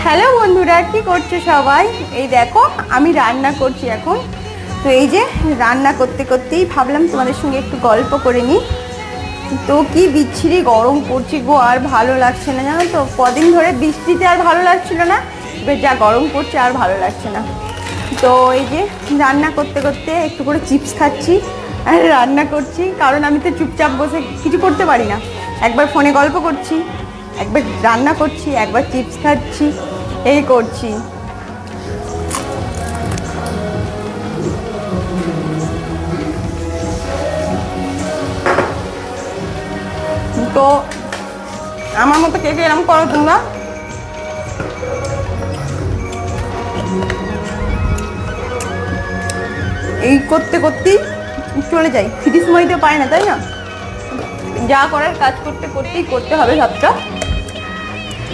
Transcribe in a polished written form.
Hello বন্ধুরা, কি করছো সবাই? এই দেখো আমি রান্না করছি এখন। তো এই যে রান্না করতে করতেই ভাবলাম তোমাদের সঙ্গে একটু গল্প করে নিই। তো কি বিচ্ছিরি গরম পড়ছে গো, আর ভালো লাগছে না জানো তো। কদিন ধরে বৃষ্টিতে আর ভালো লাগছিল না, এবার যা গরম পড়ছে আর ভালো লাগছে না। তো এই যে রান্না করতে করতে একটু করে চিপস খাচ্ছি আর রান্না করছি, কারণ আমি তো চুপচাপ বসে কিছু করতে পারি না। একবার ফোনে গল্প করছি, একবার রান্না করছি, একবার চিপস খাচ্ছি, এই করছি। তো আমার মতো কে কে এরকম করো তোমরা? এই করতে করতেই চলে যাই, ফ্রি সময় তো পাই না, তাই না? যা করার কাজ করতে করতেই করতে হবে সবটা।